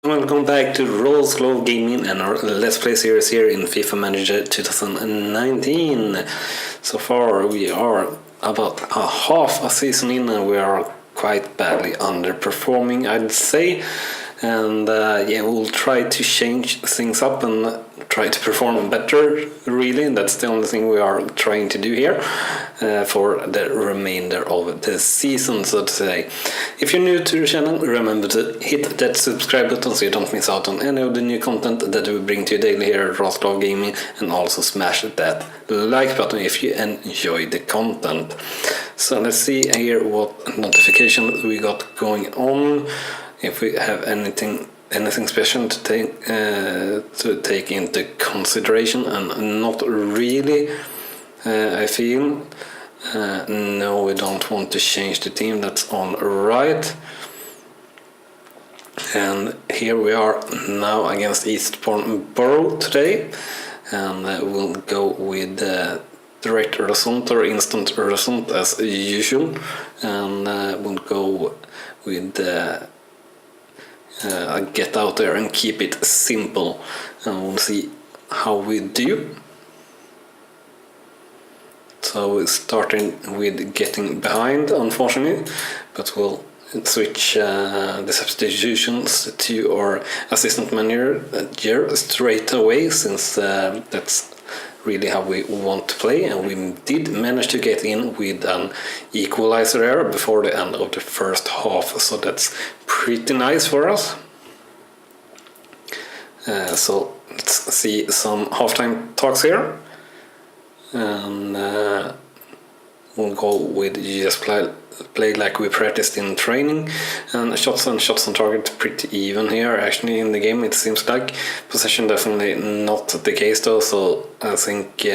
Welcome back to Rawslowgaming and our Let's Play series here in FIFA Manager 2019. So far we are about half a season in and we are quite badly underperforming, I'd say. And we'll try to change things up and try to perform better, really. That's the only thing we are trying to do here for the remainder of the season, so to say. If you're new to the channel, remember to hit that subscribe button so you don't miss out on any of the new content that we bring to you daily here at Rawslowgaming, and also smash that like button if you enjoy the content. So let's see here what notification we got going on. If we have anything special to take into consideration, and not really, I feel. No, we don't want to change the team, that's all right. And here we are now against Eastbourne Borough today, and we'll go with direct result or instant result as usual, and we'll go with get out there and keep it simple, and we'll see how we do. So we're starting with getting behind, unfortunately, but we'll switch the substitutions to our assistant manager straight away, since that's really how we want to play, and we did manage to get in with an equalizer error before the end of the first half, so that's pretty nice for us. So let's see some halftime talks here, and we'll go with just play like we practiced in training, and shots on target pretty even here actually in the game, it seems like. Possession definitely not the case though, so I think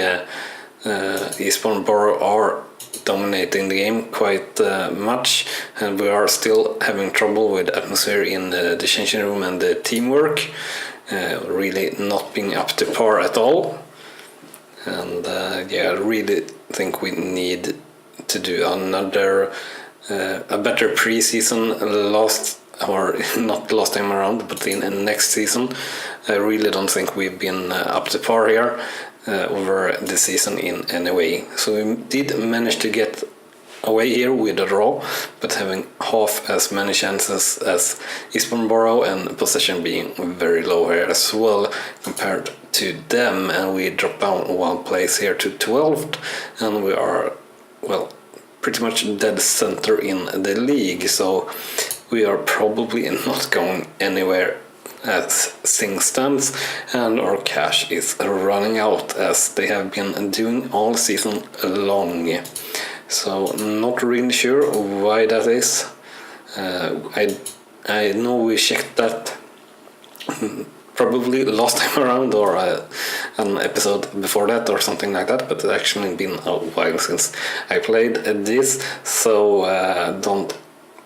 Eastbourne Borough are dominating the game quite much, and we are still having trouble with atmosphere in the changing room and the teamwork, really not being up to par at all. And I really think we need to do another a better pre-season not last time around, but in next season. I really don't think we've been up to par here over the season in any way. So we did manage to get away here with a draw, but having half as many chances as Eastbourne Borough, and possession being very low here as well compared to them, and we drop down one place here to 12th, and we are, well, pretty much dead center in the league, so we are probably not going anywhere as things stands, and our cash is running out as they have been doing all season long. So not really sure why that is. I know we checked that probably last time around, or an episode before that or something like that, but it's actually been a while since I played this, so don't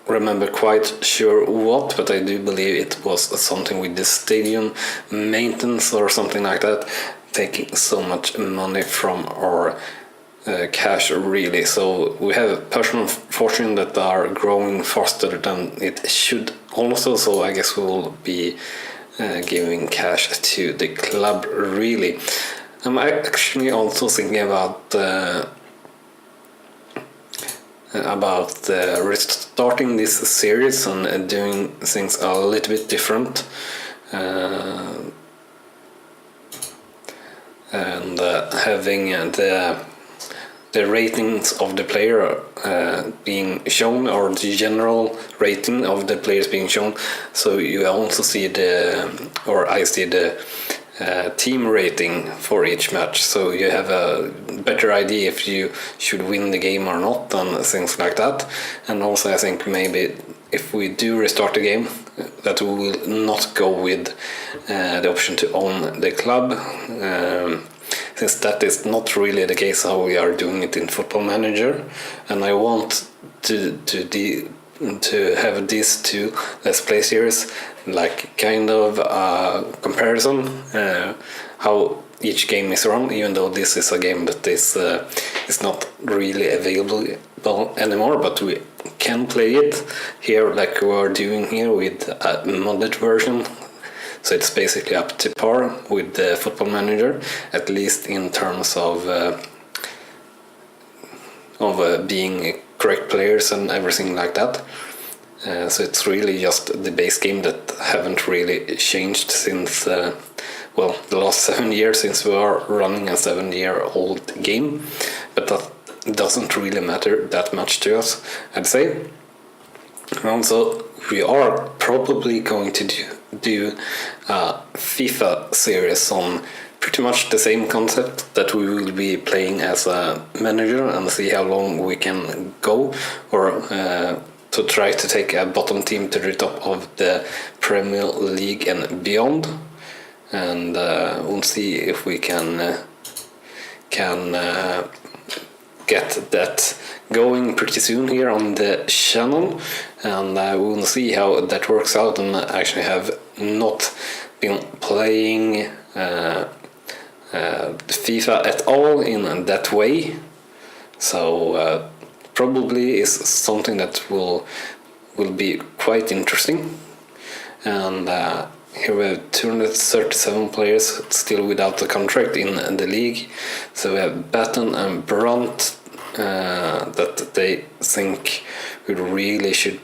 remember quite sure what, but I do believe it was something with the stadium maintenance or something like that, taking so much money from our cash, really. So we have personal fortune that are growing faster than it should also, so I guess we will be giving cash to the club, really. I'm actually also thinking about restarting this series and doing things a little bit different, and having the ratings of the player being shown, or the general rating of the players being shown, so you also see I see the team rating for each match, so you have a better idea if you should win the game or not, and things like that. And also I think maybe if we do restart the game, that we will not go with the option to own the club, since that is not really the case how we are doing it in Football Manager, and I want to have these two Let's Play series like kind of a comparison how each game is run, even though this is a game that is not really available anymore, but we can play it here like we are doing here with a modded version so it's basically up to par with the Football Manager, at least in terms of being correct players and everything like that. So it's really just the base game that haven't really changed since the last 7 years, since we are running a 7-year-old game, but that doesn't really matter that much to us, I'd say. Also, we are probably going to do a FIFA series on pretty much the same concept that we will be playing as a manager, and see how long we can go, or to try to take a bottom team to the top of the Premier League and beyond. And we'll see if we can get that going pretty soon here on the channel, and we'll see how that works out. And I actually have not been playing FIFA at all in that way, so probably is something that will be quite interesting. And here we have 237 players still without the contract in the league. So we have Batten and Brunt that they think we really should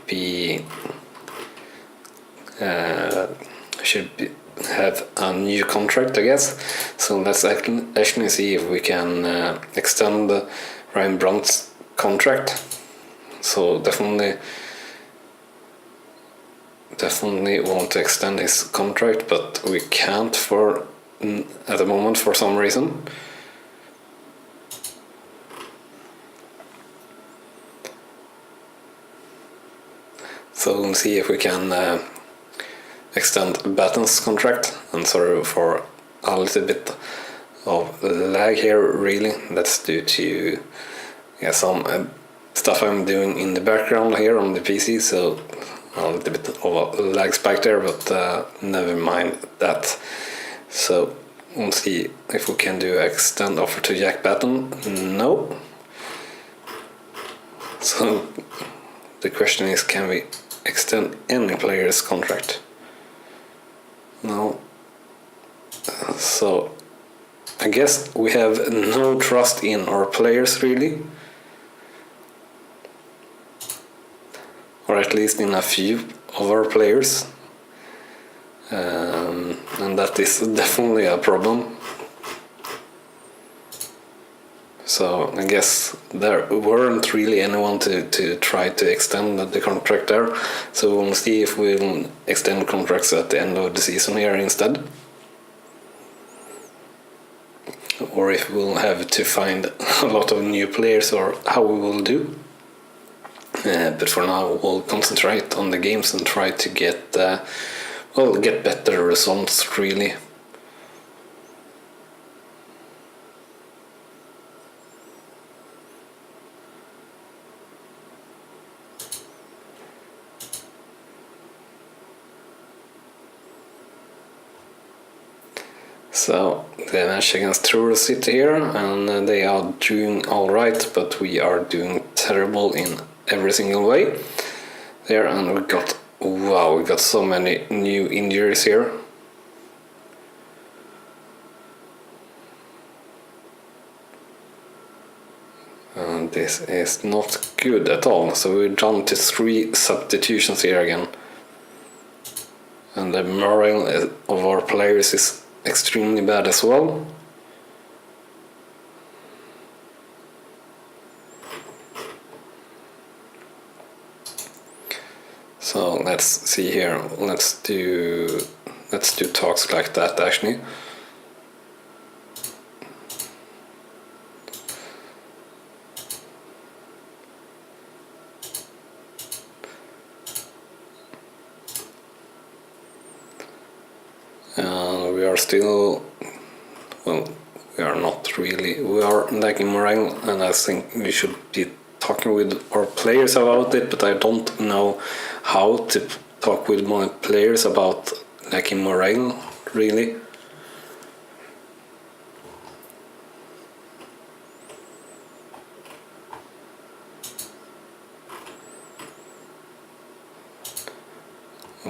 have a new contract, I guess. So let's actually see if we can extend Ryan Brunt's contract. So definitely want to extend his contract, but we can't at the moment for some reason. So we'll see if we can extend Batten's contract. And sorry for a little bit of lag here, really. That's due to some stuff I'm doing in the background here on the PC, so a little bit of a lag spike there, but never mind that. So we'll see if we can do extend offer to Jack Batten. No. So the question is, can we extend any player's contract? No. So I guess we have no trust in our players, really. Or at least in a few of our players. And that is definitely a problem. So I guess there weren't really anyone to try to extend the contract there. So we'll see if we'll extend contracts at the end of the season here instead. Or if we'll have to find a lot of new players, or how we will do. But for now we'll concentrate on the games and try to get better results, really. So the match against Truro City here, and they are doing alright, but we are doing terrible in every single way there. And we got so many new injuries here. And this is not good at all. So we're down to 3 substitutions here again, and the morale of our players is extremely bad as well. So let's see here. Let's do talks like that actually. We are still, we are not really, we are lacking morale, and I think we should be talking with our players about it, but I don't know how to talk with my players about lacking morale, really.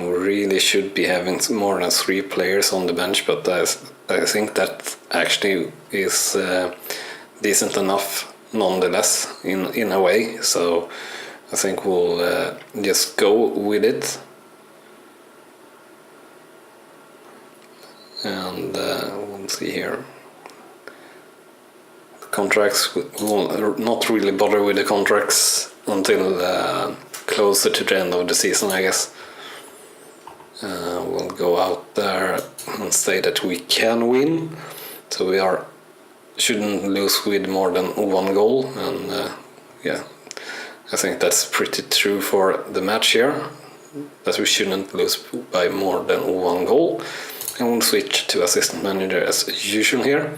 We really should be having more than 3 players on the bench, but I think that actually is decent enough nonetheless in a way. So I think we'll just go with it. And we'll see here. Contracts, we'll not really bother with the contracts until closer to the end of the season, I guess. We'll go out there and say that we can win, so we shouldn't lose with more than 1 goal, and yeah, I think that's pretty true for the match here, that we shouldn't lose by more than 1 goal. And we'll switch to assistant manager as usual here.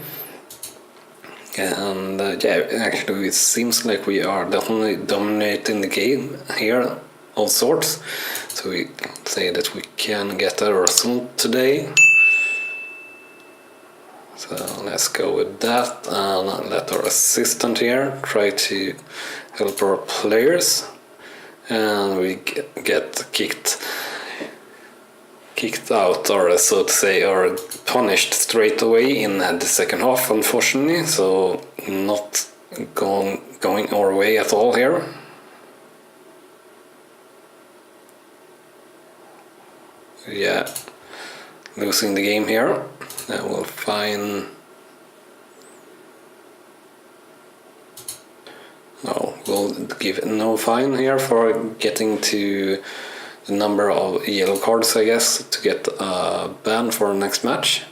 And yeah, actually it seems like we are definitely dominating the game here of sorts. So we say that we can get a result today. So let's go with that and let our assistant here try to help our players. And we get kicked out, or so to say, or punished straight away in the second half, unfortunately. So not going our way at all here. Yeah, losing the game here. We'll find. No, we'll give no fine here for getting to the number of yellow cards, I guess, to get a ban for next match.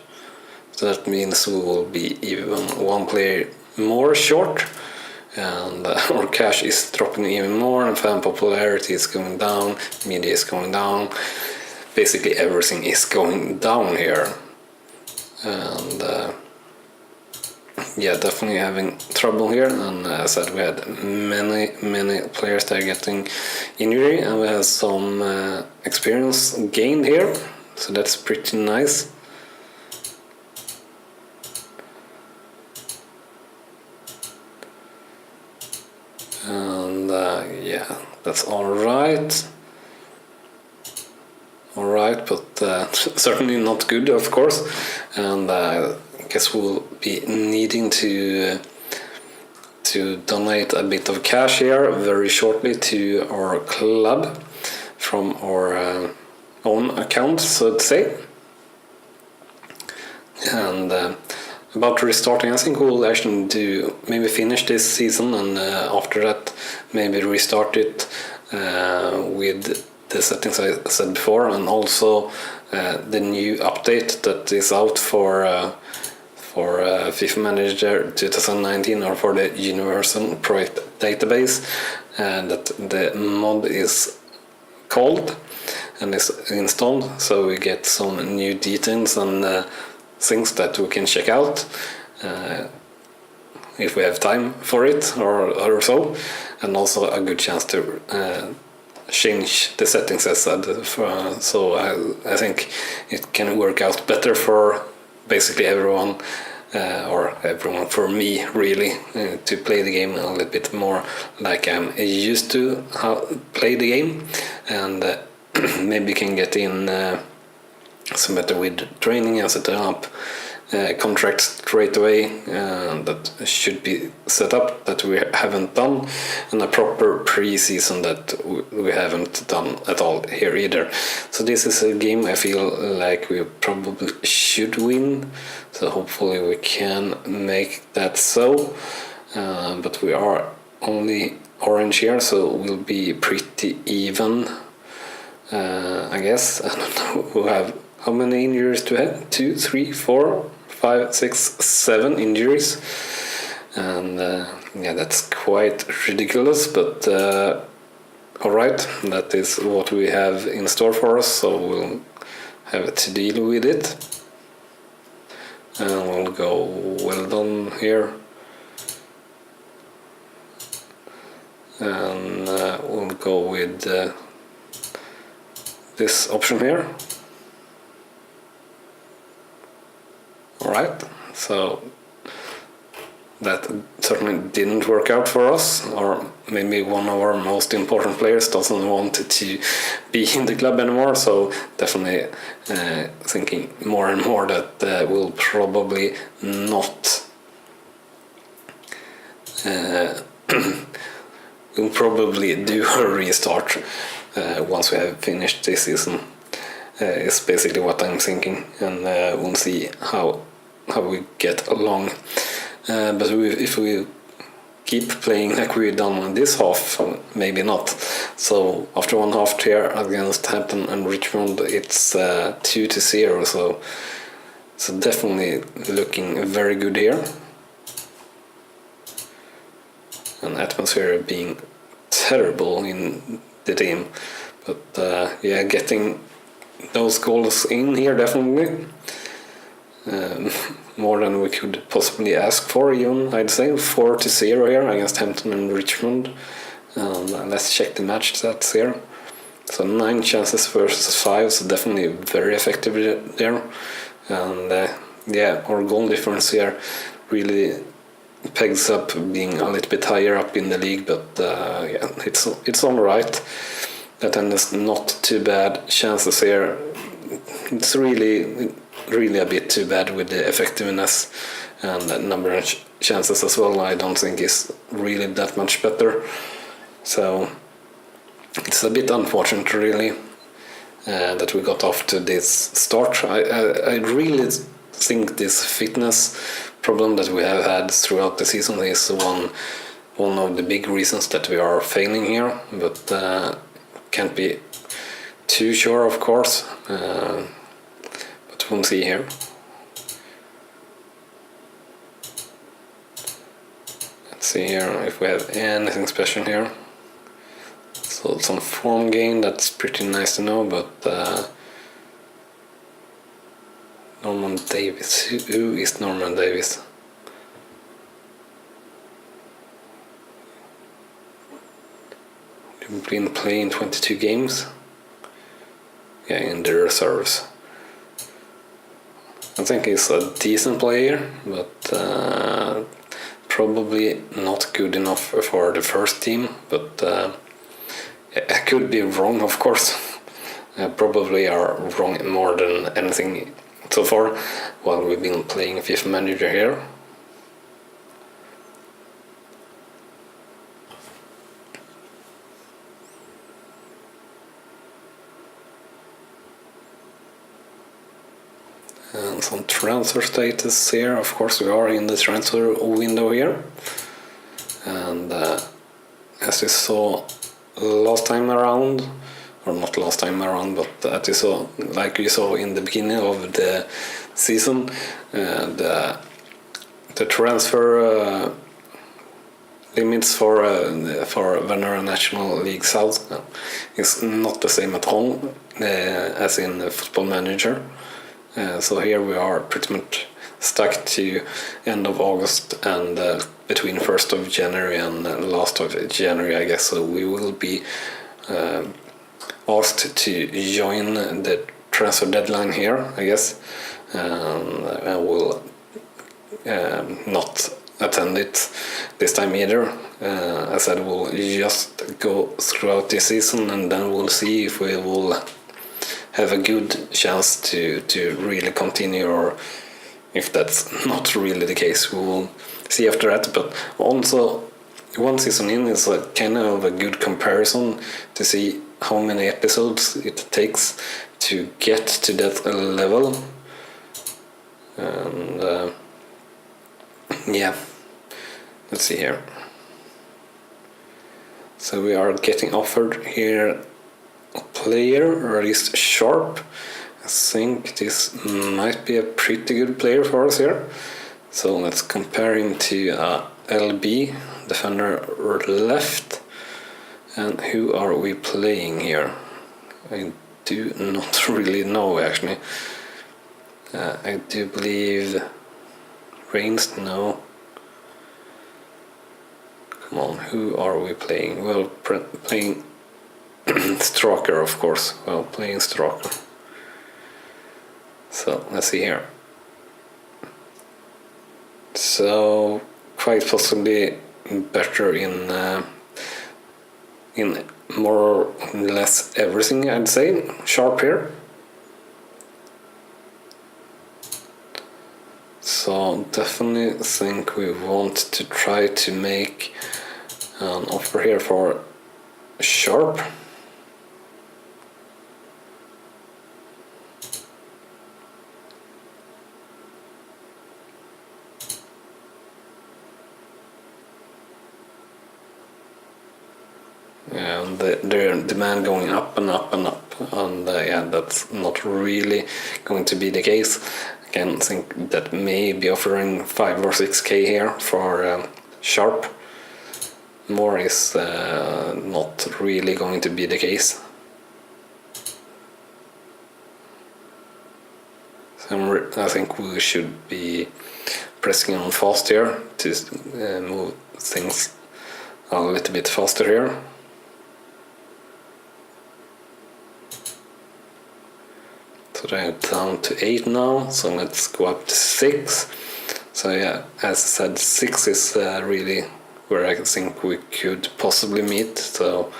So that means we will be even 1 player more short, and our cash is dropping even more, and fan popularity is going down, media is going down, basically everything is going down here. And yeah, definitely having trouble here, and as I said, we had many players that are getting injury, and we have some experience gained here, so that's pretty nice. And yeah, that's alright, but certainly not good, of course, and I guess we'll be needing to donate a bit of cash here very shortly to our club from our own account, so to say. And about restarting, I think we'll actually maybe finish this season, and after that maybe restart it with the settings I said before, and also the new update that is out for FIFA Manager 2019, or for the Universal Project Database, that the mod is called and is installed, so we get some new details and things that we can check out if we have time for it or so, and also a good chance to change the settings as said. So I think it can work out better for basically everyone, or everyone, for me really, to play the game a little bit more like I'm used to play the game, and maybe can get in some better with training and setting up contracts straight away that should be set up, that we haven't done, and a proper pre-season that we haven't done at all here either. So this is a game I feel like we probably should win, so hopefully we can make that so, but we are only orange here, so we'll be pretty even, I guess. I don't know who have how many injuries to have. 2, 3, 4, 5, 6, 7 injuries, and yeah, that's quite ridiculous, but alright, that is what we have in store for us, so we'll have to deal with it, and we'll go well done here, and we'll go with this option here. Alright, so that certainly didn't work out for us, or maybe one of our most important players doesn't want to be in the club anymore, so definitely thinking more and more that we'll probably not we'll probably do a restart once we have finished this season, is basically what I'm thinking, and we'll see how we get along. But if we keep playing like we've done in this half, maybe not. So after one half here against Hampton and Richmond, it's 2-0. So definitely looking very good here. And atmosphere being terrible in the team, but yeah, getting those goals in here definitely. More than we could possibly ask for, even, I'd say. 4-0 here against Hampton and Richmond. Let's check the match stats here. So 9 chances versus 5, so definitely very effective there. And yeah, our goal difference here really pegs up being a little bit higher up in the league, but yeah, it's all right. That is not too bad. Chances here, it's really a bit too bad with the effectiveness, and the number of chances as well I don't think is really that much better. So it's a bit unfortunate really that we got off to this start. I really think this fitness problem that we have had throughout the season is one of the big reasons that we are failing here, but can't be too sure, of course. But we'll see here. Let's see here if we have anything special here. So some form gain, that's pretty nice to know, but Norman Davis. Who is Norman Davis? We've been playing 22 games. Yeah, in the reserves. I think he's a decent player, but probably not good enough for the first team. But I could be wrong, of course. I probably are wrong more than anything so far while we've been playing FIFA Manager here. And some transfer status here. Of course, we are in the transfer window here. And as you saw last time around, or not last time around, but as you saw, like you saw in the beginning of the season, the transfer limits for Vanera National League South is not the same at all as in Football Manager. So here we are pretty much stuck to end of August and between 1st of January and last of January, I guess. So we will be asked to join the transfer deadline here, I guess, and I will not attend it this time either. I said we'll just go throughout the season and then we'll see if we will have a good chance to really continue, or if that's not really the case, we will see after that. But also, one season in is a kind of a good comparison to see how many episodes it takes to get to that level. And yeah, let's see here. So we are getting offered here a player, or at least Sharp. I think this might be a pretty good player for us here. So let's compare him to LB, defender left. And who are we playing here? I do not really know, actually. I do believe Reigns, no. Come on, who are we playing? Well, playing Stroker, of course. Well, playing Stroker. So, let's see here. So, quite possibly better in more or less everything, I'd say. Sharp here. So definitely think we want to try to make an offer here for sharp. And their demand going up and up and up, and yeah, that's not really going to be the case. I can think that maybe offering 5 or 6k here for sharp. More is not really going to be the case. So I think we should be pressing on fast here to move things a little bit faster here. So they're down to 8 now, so let's go up to 6. So yeah, as I said, 6 is really where I think we could possibly meet. So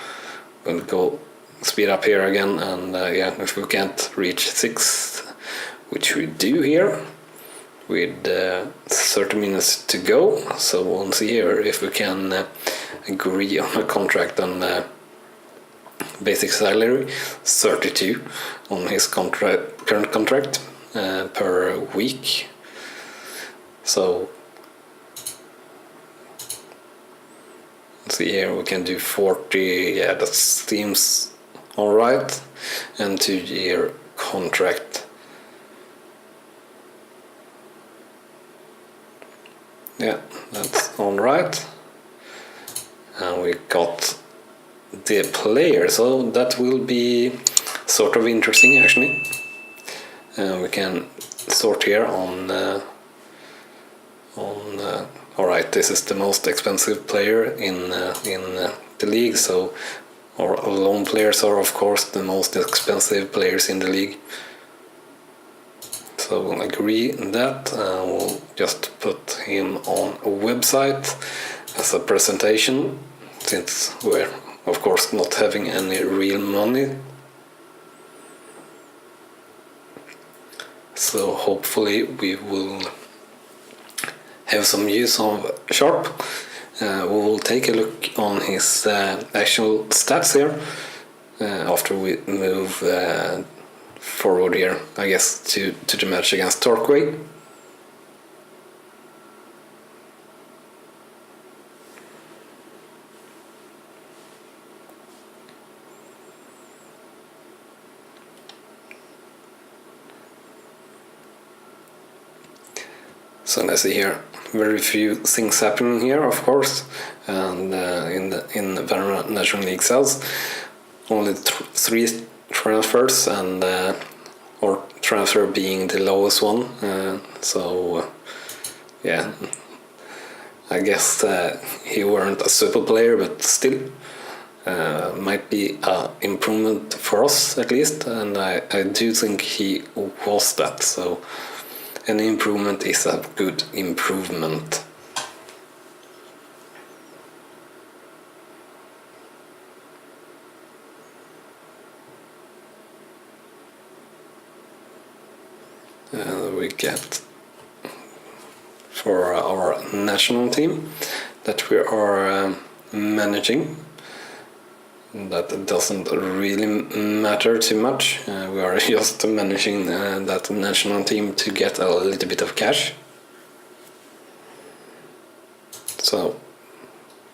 we'll go speed up here again, and yeah, if we can't reach 6, which we do here, with 30 minutes to go, so we'll see here if we can agree on a contract on basic salary 32 on his current contract per week. So let's see here, we can do 40. Yeah, that seems alright. And 2-year contract. Yeah, that's alright. And we got the player, so that will be sort of interesting actually. We can sort here on alright, this is the most expensive player in the league, so our loan players are of course the most expensive players in the league. So we'll agree that, we'll just put him on a website as a presentation, since we're of course not having any real money. So hopefully we will have some use of sharp. We will take a look on his actual stats here after we move forward here, I guess, to the match against Torquay. So let's see here, very few things happening here, of course, and in the National League cells, only 3 transfers, and or transfer being the lowest one. So yeah, I guess he weren't a super player, but still might be an improvement for us at least, and I do think he was that. So any improvement is a good improvement. We get for our national team that we are managing. That doesn't really matter too much. We are just managing that national team to get a little bit of cash. So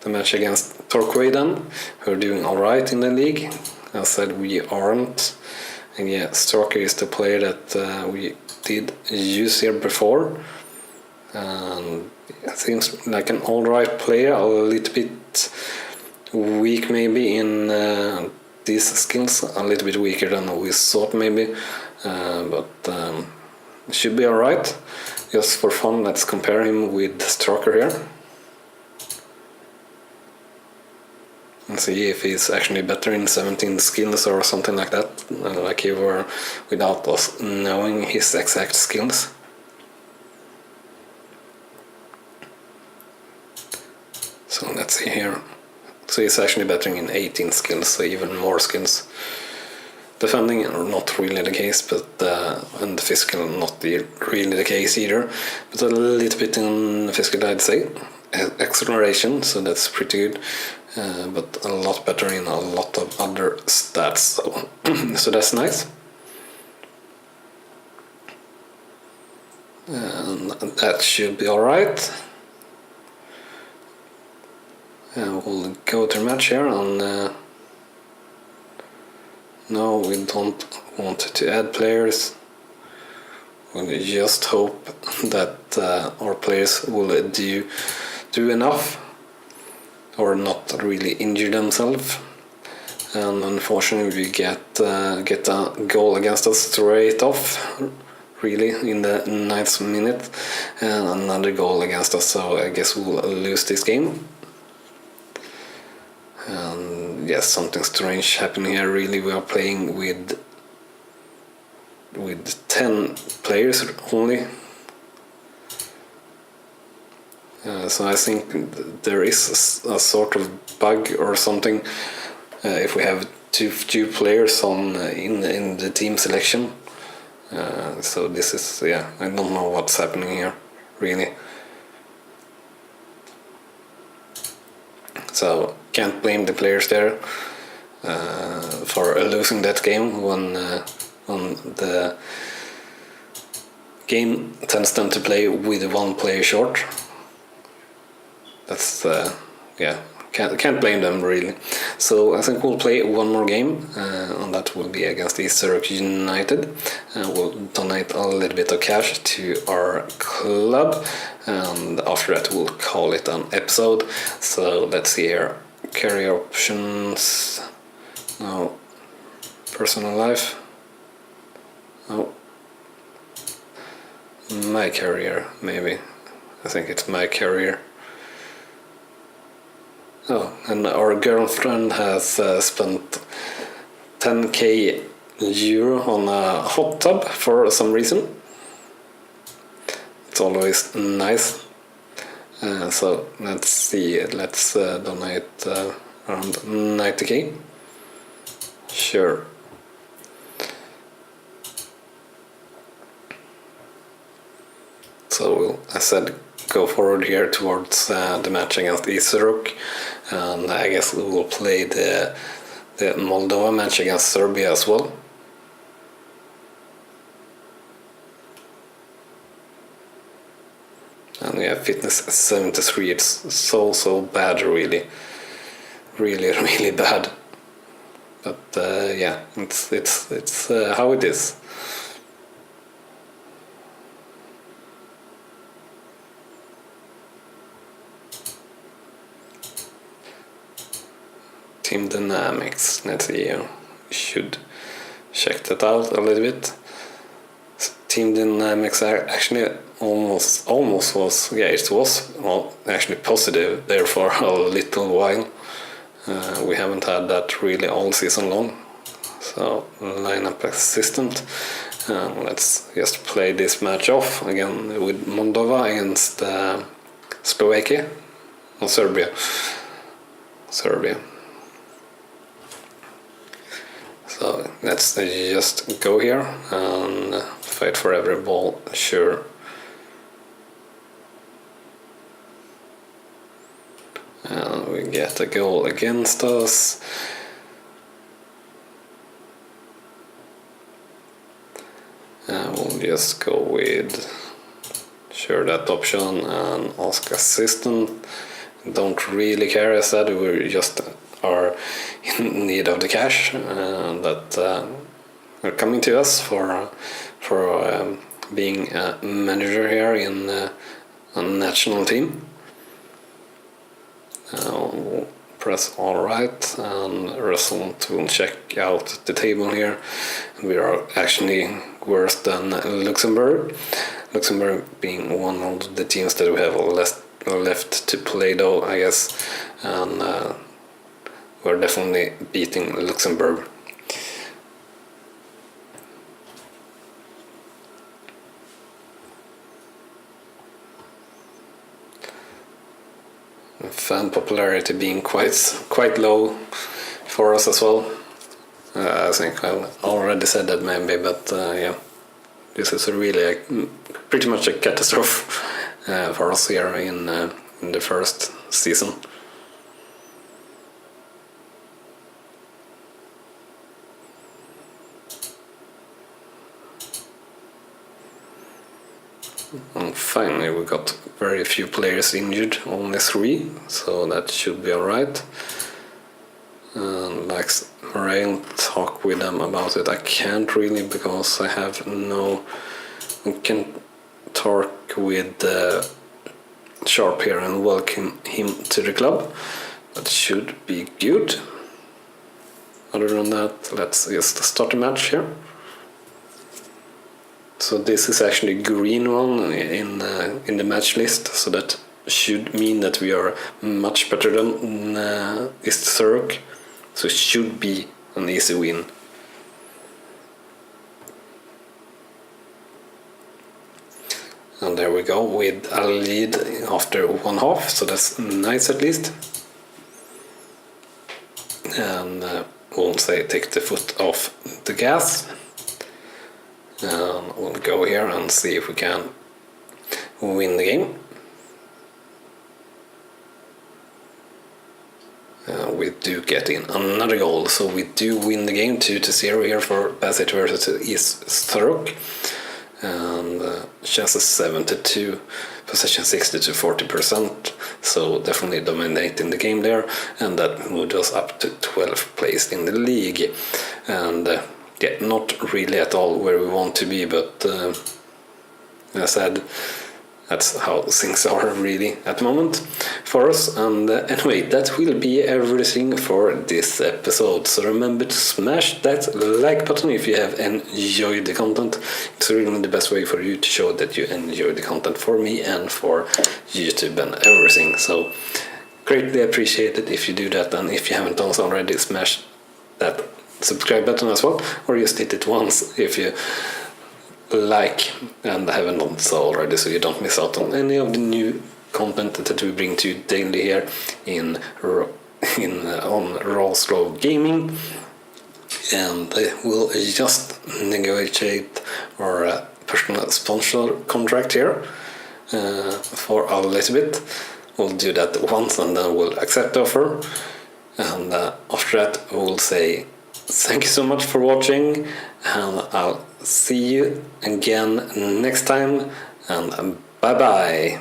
the match against Torquay then, we're doing alright in the league. As I said, we aren't. And yeah, Storker is the player that we did use here before. And it seems like an alright player, a little bit weak maybe in these skills, a little bit weaker than we thought maybe, but should be alright. Just for fun, let's compare him with Stroker here and see if he's actually better in 17 skills or something like that, like he were without us knowing his exact skills. let's see here. So he's actually bettering in 18 skills, so even more skills. Defending, not really the case, but and the physical, not really the case either. But a little bit in physical, I'd say. Acceleration, so that's pretty good. But a lot better in a lot of other stats, so that's nice. And that should be alright. We'll go to match here, and no, we don't want to add players. We'll just hope that our players will do enough or not really injure themselves. And unfortunately we get a goal against us straight off, really, in the 9th minute, and another goal against us, so I guess we'll lose this game. And yes, something strange happening here, really. We are playing with 10 players only. So I think there is a sort of bug or something if we have too few players in the team selection. So this is, I don't know what's happening here, really. So can't blame the players there for losing that game when the game tends them to play with one player short. That's can't blame them, really. So I think we'll play one more game, and that will be against East Zurich United. We'll donate a little bit of cash to our club, and after that we'll call it an episode. So let's see here. Career options. No. Personal life. No. My career, maybe. I think it's my career. Oh, and our girlfriend has spent 10k euro on a hot tub for some reason. It's always nice. So let's see, let's donate around 90k. Sure. So we'll, as I said, go forward here towards the match against East Zurich, and I guess we will play the Moldova match against Serbia as well. And we have fitness 73. It's so bad, really bad. But it's how it is. Team dynamics. Let's see. We should check that out a little bit. Team dynamics are actually almost was, it was actually positive there for a little while. We haven't had that really all season long. So lineup assistant. Let's just play this match off again with Moldova against Slovakia or Serbia. So let's just go here and fight for every ball, sure. And we get a goal against us. And we'll just go with sure that option and ask assistant. Don't really care, as I said, we just are in need of the cash that are coming to us for being a manager here in a national team. We'll press alright, and result will check out the table here. We are actually worse than Luxembourg. Luxembourg being one of the teams that we have left to play, though, I guess, and we're definitely beating Luxembourg. fan popularity being quite low for us as well. I think I already said that maybe, but yeah, this is really pretty much a catastrophe for us here in the first season. And finally we got very few players injured, only 3, so that should be alright. Like Rail, talk with them about it. I can't really, because I have no... I can talk with Sharp here and welcome him to the club. That should be good. Other than that, let's just start the match here. So this is actually a green one in the match list, so that should mean that we are much better than East Thurrock. So it should be an easy win. And there we go with a lead after 1 half, so that's nice at least. And we'll say take the foot off the gas. And we'll go here and see if we can win the game. We do get in another goal, so we do win the game 2-0 here for Bassett versus East Thurrock. And chances 7-2, possession 60-40%, so definitely dominating the game there, and that moved us up to 12th place in the league. And yeah, not really at all where we want to be, but as I said, that's how things are really at the moment for us. And anyway, that will be everything for this episode. So remember to smash that like button if you have enjoyed the content. It's really the best way for you to show that you enjoy the content for me and for YouTube and everything. So greatly appreciated if you do that, and if you haven't done so already, smash that subscribe button as well, or just hit it once if you like and haven't done so already, so you don't miss out on any of the new content that we bring to you daily here on Rawslowgaming. And we'll just negotiate our personal sponsor contract here for a little bit. We'll do that once and then we'll accept the offer, and after that we'll say thank you so much for watching, and I'll see you again next time, and bye bye.